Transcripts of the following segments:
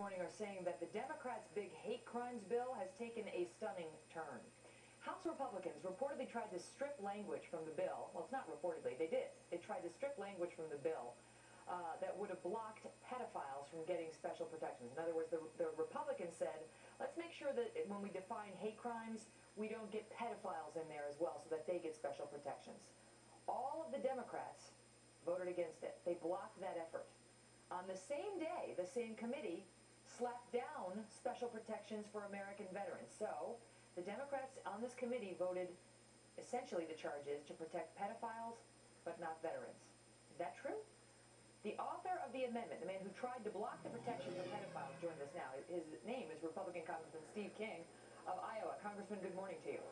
morning are saying that the Democrats' big hate crimes bill has taken a stunning turn. House Republicans reportedly tried to strip language from the bill. Well, it's not reportedly, they did. They tried to strip language from the bill that would have blocked pedophiles from getting special protections. In other words, the Republicans said, let's make sure that when we define hate crimes, we don't get pedophiles in there as well so that they get special protections. All of the Democrats voted against it. They blocked that effort. On the same day, the same committee slapped down special protections for American veterans. So the Democrats on this committee voted, essentially the charge is, to protect pedophiles, but not veterans. Is that true? The author of the amendment, the man who tried to block the protection for pedophiles, joins us now. His name is Republican Congressman Steve King of Iowa. Congressman, good morning to you.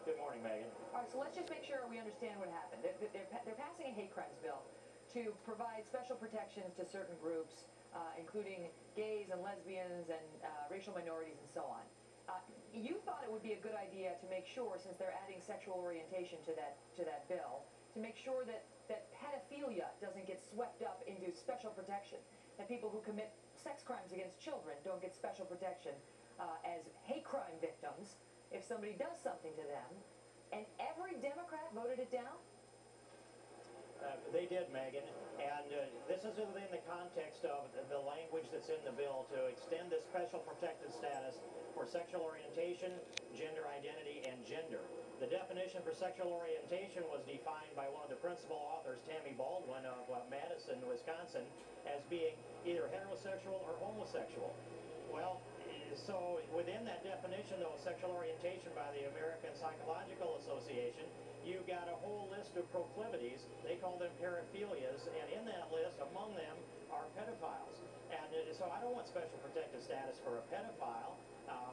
Good morning, Megan. All right, so let's just make sure we understand what happened. They're passing a hate crimes bill to provide special protections to certain groups, including gays and lesbians and racial minorities and so on. You thought it would be a good idea to make sure, since they're adding sexual orientation to that bill, to make sure that pedophilia doesn't get swept up into special protection, that people who commit sex crimes against children don't get special protection as hate crime victims if somebody does something to them. And every Democrat voted it down? They did, Megan, and this is within the context of the language that's in the bill to extend the special protected status for sexual orientation, gender identity, and gender. The definition for sexual orientation was defined by one of the principal authors, Tammy Baldwin of Madison, Wisconsin, as being either heterosexual or homosexual. Well, so within that definition, though, of sexual orientation by the American Psychological Association, you've got a whole list of proclivities. They call them paraphilias, and in that list, among them, are pedophiles. And so I don't want special protected status for a pedophile.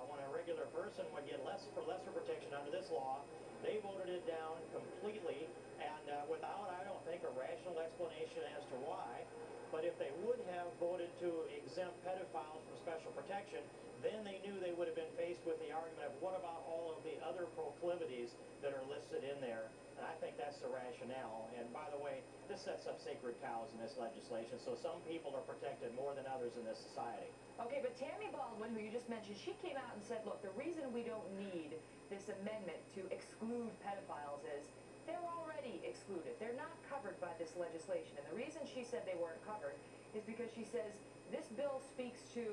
When a regular person would get lesser protection under this law, they voted it down completely, and without, I don't think, a rational explanation as to why. But if they would have voted to exempt pedophiles from special protection, then they knew they would have been faced with the argument of what about all of the other proclivities that are listed in there. And I think that's the rationale. And by the way, this sets up sacred cows in this legislation, so some people are protected more than others in this society. Okay, but Tammy Baldwin, who you just mentioned, she came out and said, look, the reason we don't need this amendment to exclude pedophiles is they're already excluded. They're not covered by this legislation. And the reason she said they weren't covered is because she says this bill speaks to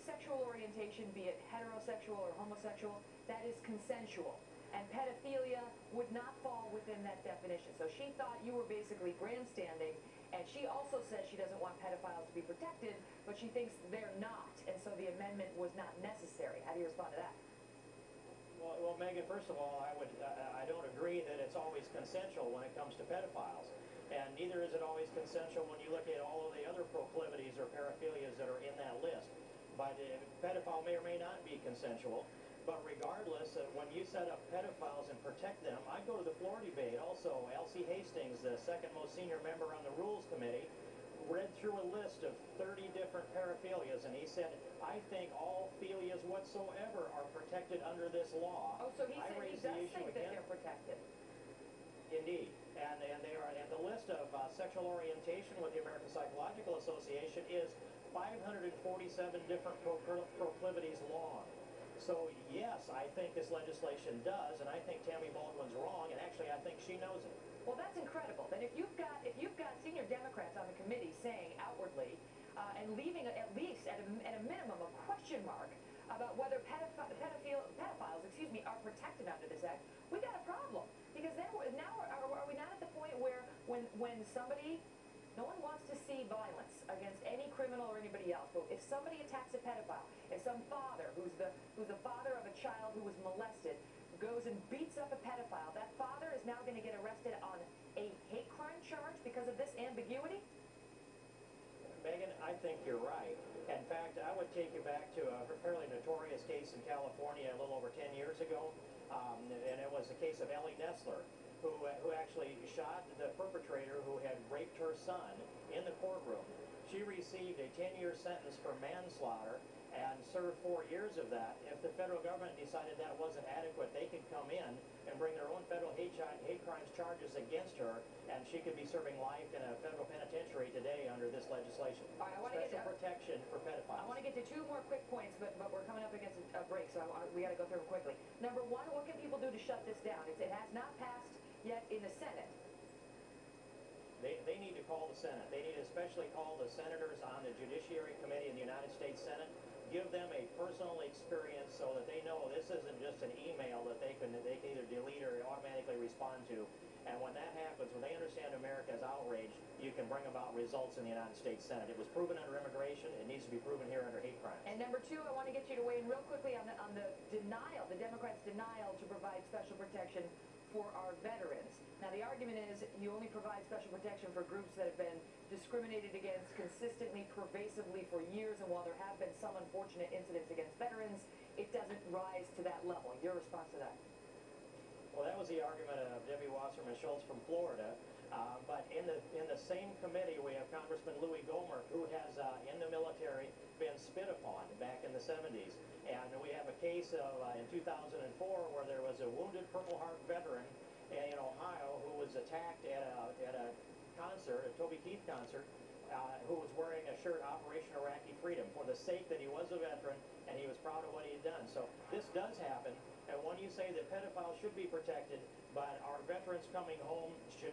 sexual orientation, be it heterosexual or homosexual, that is consensual. And pedophilia would not fall within that definition. So she thought you were basically grandstanding, and she also says she doesn't want pedophiles to be protected, but she thinks they're not, and so the amendment was not necessary. How do you respond to that? Well, Megan, first of all, I don't agree that it's always consensual when it comes to pedophiles. And neither is it always consensual when you look at all of the other proclivities or paraphilias that are in that list. But pedophile may or may not be consensual. But regardless, when you set up pedophiles and protect them, I go to the floor debate also. Elsie Hastings, the second most senior member on the Rules Committee, read through a list of 30 different paraphilias, and he said, I think all philias whatsoever are protected under this law. Oh, so he said he does think that they're protected. Indeed. And they are, and the list of sexual orientation with the American Psychological Association is 547 different proclivities long. So yes, I think this legislation does, and I think Tammy Baldwin's wrong, and actually I think she knows it. Well, that's incredible. That if you've got senior Democrats on the committee saying outwardly and leaving at least at a minimum a question mark about whether pedophiles are protected under this act, we got a problem. Because then now are we not at the point where when somebody, no one wants to see violence against any criminal or anybody else, but if somebody attacks a pedophile, if some father who's the father of a child who was molested goes and beats up a pedophile, that father is now going to get arrested on a hate crime charge because of this ambiguity? Megan, I think you're right. In fact, I would take you back to a fairly notorious case in California a little over 10 years ago, and it was the case of Ellie Nessler, who actually shot the perpetrator who had raped her son in the courtroom. She received a 10-year sentence for manslaughter and served 4 years of that. If the federal government decided that wasn't adequate, they could come in and bring their own federal hate crimes charges against her, and she could be serving life in a federal penitentiary today under this legislation. All right, Special protection for two more quick points, but we're coming up against a break, so we got to go through them quickly. Number one, what can people do to shut this down? It has not passed yet in the Senate. They need to call the Senate. They need to especially call the senators on the Judiciary Committee in the United States Senate. Give them a personal experience so that they know this isn't just an email that they can either delete or automatically respond to. And when that happens, when they understand America is outraged, you can bring about results in the United States Senate. It was proven under immigration. It needs to be proven here under hate crimes. And number two, I want to get you to weigh in real quickly on the denial, the Democrats' denial to provide special protection for our veterans. Now, the argument is you only provide special protection for groups that have been discriminated against consistently, pervasively for years, and while there have been some unfortunate incidents against veterans, it doesn't rise to that level. Your response to that? Well, that was the argument of Debbie Wasserman Schultz from Florida. But in the same committee, we have Congressman Louis Gohmert, who has, in the military, been spit upon back in the 70s. And we have a case of, in 2004 where there was a wounded Purple Heart veteran in Ohio who was attacked at a concert, a Toby Keith concert, who was wearing a shirt, Operation Iraqi Freedom, for the sake that he was a veteran and he was proud of what he had done. So this does happen. And when you say that pedophiles should be protected, but our veterans coming home do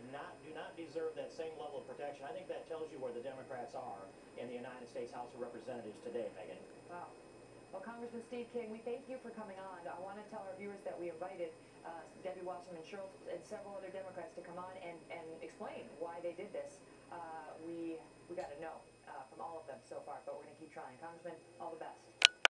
not deserve that same level of protection, I think that tells you where the Democrats are in the United States House of Representatives today, Megan. Wow. Well, Congressman Steve King, we thank you for coming on. I want to tell our viewers that we invited Debbie Wasserman Schultz and several other Democrats to come on and explain why they did this. We got to know from all of them so far, but we're going to keep trying. Congressman, all the best.